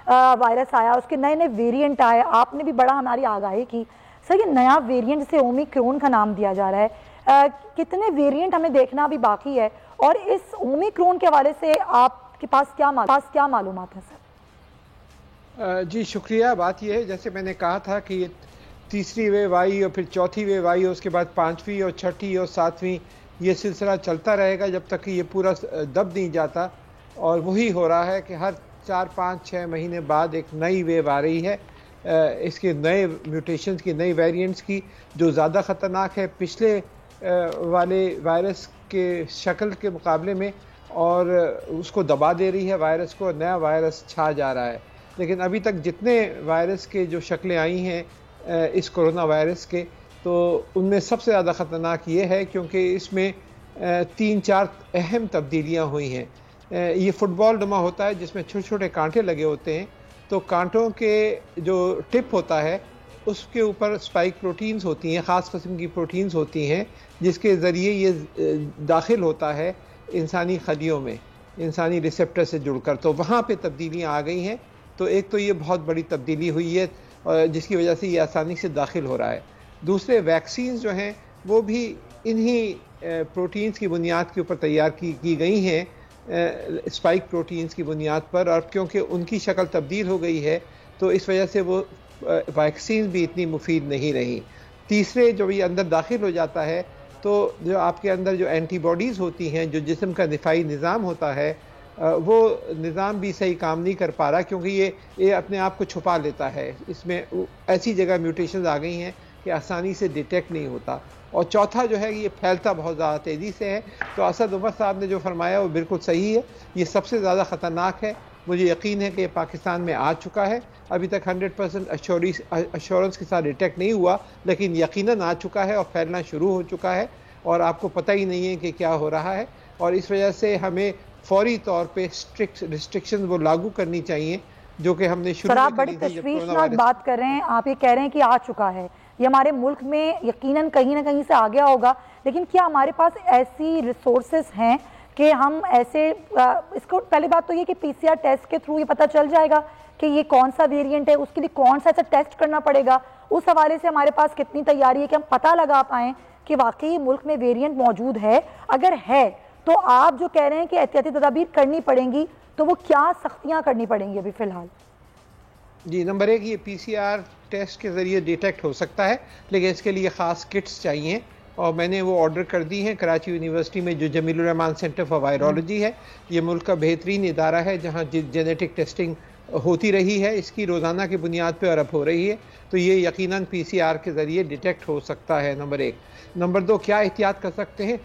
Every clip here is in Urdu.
وائرس آیا, اس کے نئے نئے ویریئنٹ آئے, آپ نے بھی بڑا ہماری آگاہی کی. سر یہ نیا ویریئنٹ جسے اومیکرون کا نام دیا جا رہا ہے, کتنے ویریئنٹ ہمیں دیکھنا بھی باقی ہے, اور اس اومیکرون کے حوالے سے آپ کے پاس کیا معلومات ہیں سر؟ جی شکریہ. بات یہ ہے جیسے میں نے کہا تھا کہ تیسری ویو آئی اور پھر چوتھی ویو آئی, اس کے بعد پانچویں اور چھٹی اور ساتویں, یہ سلسلہ چلتا رہے گا جب تک کہ یہ پورا دب نہیں جاتا. اور وہی ہو رہا ہے کہ ہر 4-5-6 مہینے بعد ایک نئی ویو آ رہی ہے, اس کے نئے میوٹیشنز کی, نئی ویریئنٹس کی, جو زیادہ خطرناک ہے پچھلے والے وائرس کے شکل کے مقابلے میں, اور اس کو دبا دے رہی ہے وائرس کو, نیا وائرس چھا جا رہا ہے. لیکن ابھی تک جتنے وائرس کے جو شکلیں آئی ہیں اس کرونا وائرس کے, تو ان میں سب سے زیادہ خطرناک یہ ہے کیونکہ اس میں 3-4 اہم تبدیلیاں ہوئی ہیں. یہ فٹ بال نما ہوتا ہے جس میں چھوٹے چھوٹے کانٹے لگے ہوتے ہیں, تو کانٹوں کے جو ٹپ ہوتا ہے اس کے اوپر اسپائک پروٹینز ہوتی ہیں, خاص قسم کی پروٹینز ہوتی ہیں جس کے ذریعے یہ داخل ہوتا ہے انسانی خلیوں میں, انسانی ریسیپٹر سے جڑ کر. تو وہاں پہ تبدیلیاں آ گئی ہیں. تو ایک تو یہ بہت بڑی تبدیلی ہوئی ہے جس کی وجہ سے یہ آسانی سے داخل ہو رہا ہے. دوسرے ویکسینز جو ہیں وہ بھی انہی پروٹینز کی بنیاد کے اوپر تیار کی گئی ہیں, اسپائک پروٹینز کی بنیاد پر, اور کیونکہ ان کی شکل تبدیل ہو گئی ہے تو اس وجہ سے وہ ویکسین بھی اتنی مفید نہیں رہی. تیسرے جو یہ اندر داخل ہو جاتا ہے تو جو آپ کے اندر جو اینٹی باڈیز ہوتی ہیں, جو جسم کا دفاعی نظام ہوتا ہے, وہ نظام بھی صحیح کام نہیں کر پا رہا کیونکہ یہ اپنے آپ کو چھپا لیتا ہے. اس میں ایسی جگہ میوٹیشنز آ گئی ہیں کہ آسانی سے ڈیٹیکٹ نہیں ہوتا. اور چوتھا جو ہے یہ پھیلتا بہت زیادہ تیزی سے ہے. تو اسد عمر صاحب نے جو فرمایا وہ بالکل صحیح ہے, یہ سب سے زیادہ خطرناک ہے. مجھے یقین ہے کہ یہ پاکستان میں آ چکا ہے, ابھی تک 100% ایشورنس کے ساتھ ڈیٹیکٹ نہیں ہوا, لیکن یقیناً آ چکا ہے اور پھیلنا شروع ہو چکا ہے, اور آپ کو پتہ ہی نہیں ہے کہ کیا ہو رہا ہے. اور اس وجہ سے ہمیں فوری طور پہ اسٹرکٹ ریسٹرکشن وہ لاگو کرنی چاہیے جو کہ ہم نے شروع میں بڑی تشویشناک بات کر رہے ہیں. آپ یہ کہہ رہے ہیں کہ آ چکا ہے, یہ ہمارے ملک میں یقیناً کہیں نہ کہیں سے آ گیا ہوگا, لیکن کیا ہمارے پاس ایسی ریسورسز ہیں کہ ہم ایسے اس کو, پہلی بات تو یہ کہ PCR ٹیسٹ کے تھرو یہ پتہ چل جائے گا کہ یہ کون سا ویریئنٹ ہے, اس کے لیے کون سا ایسا ٹیسٹ کرنا پڑے گا, اس حوالے سے ہمارے پاس کتنی تیاری ہے کہ ہم پتہ لگا پائیں کہ واقعی ملک میں ویریئنٹ موجود ہے؟ اگر ہے تو آپ جو کہہ رہے ہیں کہ احتیاطی تدابیر کرنی پڑیں گی, تو وہ کیا سختیاں کرنی پڑیں گی ابھی فی الحال؟ جی, نمبر 1 یہ PCR ٹیسٹ کے ذریعے ڈیٹیکٹ ہو سکتا ہے, لیکن اس کے لیے خاص کٹس چاہیے, اور میں نے وہ آرڈر کر دی ہیں. کراچی یونیورسٹی میں جو جمیل الرحمان سینٹر فار وائرولوجی ہے, یہ ملک کا بہترین ادارہ ہے جہاں جینیٹک ٹیسٹنگ ہوتی رہی ہے, اس کی روزانہ کی بنیاد پہ اور اب ہو رہی ہے, تو یہ یقیناً PCR کے ذریعے ڈیٹیکٹ ہو سکتا ہے. نمبر 1. نمبر 2, کیا احتیاط کر سکتے ہیں؟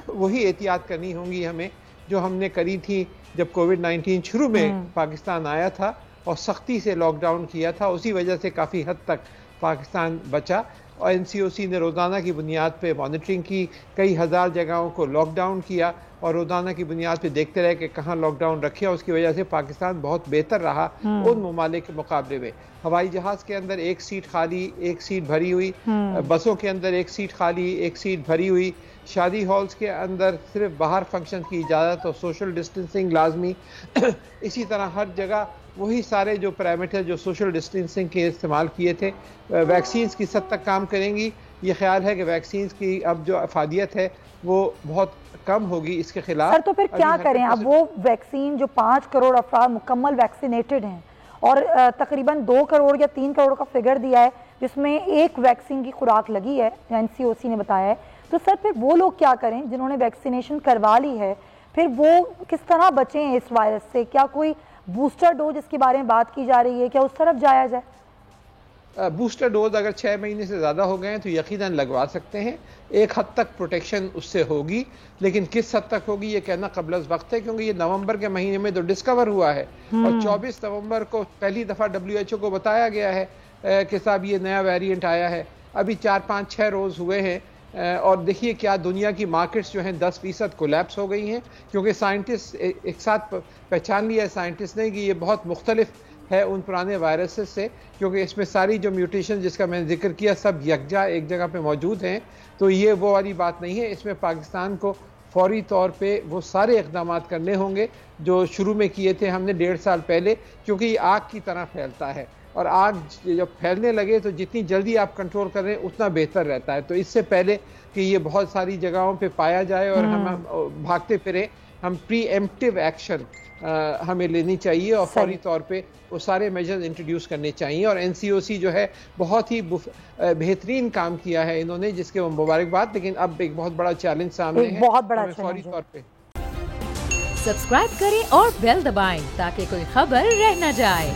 وہی احتیاط کرنی ہوں گی ہمیں جو ہم نے کری تھی جب کووڈ-19 شروع میں پاکستان آیا تھا اور سختی سے لاک ڈاؤن کیا تھا. اسی وجہ سے کافی حد تک پاکستان بچا, اور NCOC نے روزانہ کی بنیاد پہ مانیٹرنگ کی, کئی ہزار جگہوں کو لاک ڈاؤن کیا, اور روزانہ کی بنیاد پہ دیکھتے رہے کہ کہاں لاک ڈاؤن رکھے, اور اس کی وجہ سے پاکستان بہت بہتر رہا ان ممالک کے مقابلے میں. ہوائی جہاز کے اندر 1 سیٹ خالی, 1 سیٹ بھری ہوئی, بسوں کے اندر 1 سیٹ خالی, 1 سیٹ بھری ہوئی, شادی ہالز کے اندر صرف باہر فنکشن کی اجازت اور سوشل ڈسٹینسنگ لازمی. اسی طرح ہر جگہ وہی سارے جو پیرامیٹر جو سوشل ڈسٹینسنگ کے استعمال کیے تھے. ویکسینز کس حد تک کام کریں گی؟ یہ خیال ہے کہ ویکسینز کی اب جو افادیت ہے وہ بہت کم ہوگی اس کے خلاف. سر تو پھر کیا کریں؟ اب وہ ویکسین جو 5 کروڑ افراد مکمل ویکسینیٹڈ ہیں اور تقریباً 2 کروڑ یا 3 کروڑ کا فگر دیا ہے جس میں 1 ویکسین کی خوراک لگی ہے, NCOC نے بتایا ہے. تو سر پھر وہ لوگ کیا کریں جنہوں نے ویکسینیشن کروا لی ہے؟ پھر وہ کس طرح بچیں اس وائرس سے؟ کیا کوئی بوسٹر ڈوز جس کے بارے میں بات کی جا رہی ہے, کیا اس طرف جایا جائے؟ بوسٹر ڈوز اگر 6 مہینے سے زیادہ ہو گئے ہیں تو یقیناً لگوا سکتے ہیں. ایک حد تک پروٹیکشن اس سے ہوگی, لیکن کس حد تک ہوگی یہ کہنا قبل از وقت ہے, کیونکہ یہ نومبر کے مہینے میں تو ڈسکور ہوا ہے, اور 24 نومبر کو پہلی دفعہ WHO کو بتایا گیا ہے کہ صاحب یہ نیا ویریئنٹ آیا ہے. ابھی 4-5-6 روز ہوئے ہیں, اور دیکھیے کیا دنیا کی مارکیٹس جو ہیں 10% کولیپس ہو گئی ہیں, کیونکہ سائنٹسٹ ایک ساتھ پہچان لیا ہے سائنٹسٹ نے کہ یہ بہت مختلف ہے ان پرانے وائرسز سے, کیونکہ اس میں ساری جو میوٹیشن جس کا میں نے ذکر کیا سب یکجا ایک جگہ پہ موجود ہیں. تو یہ وہ والی بات نہیں ہے, اس میں پاکستان کو فوری طور پہ وہ سارے اقدامات کرنے ہوں گے جو شروع میں کیے تھے ہم نے 1.5 سال پہلے، کیونکہ یہ آگ کی طرح پھیلتا ہے، اور آگ جب پھیلنے لگے تو جتنی جلدی آپ کنٹرول کر رہے ہیں اتنا بہتر رہتا ہے. تو اس سے پہلے کہ یہ بہت ساری جگہوں پہ پایا جائے اور ہم بھاگتے پھرے، ہم پری ایمپٹیو ایکشن ہمیں لینی چاہیے اور فوری طور پہ وہ سارے میجرز انٹروڈیوس کرنے چاہیے. اور NCOC جو ہے بہت ہی بہترین کام کیا ہے انہوں نے، جس کے وہ مبارکباد. لیکن اب ایک بہت بڑا چیلنج سامنے ہے، بہت بڑا فوری طور پہ سبسکرائب کریں اور بیل دبائیں تاکہ کوئی خبر رہ نہ جائے.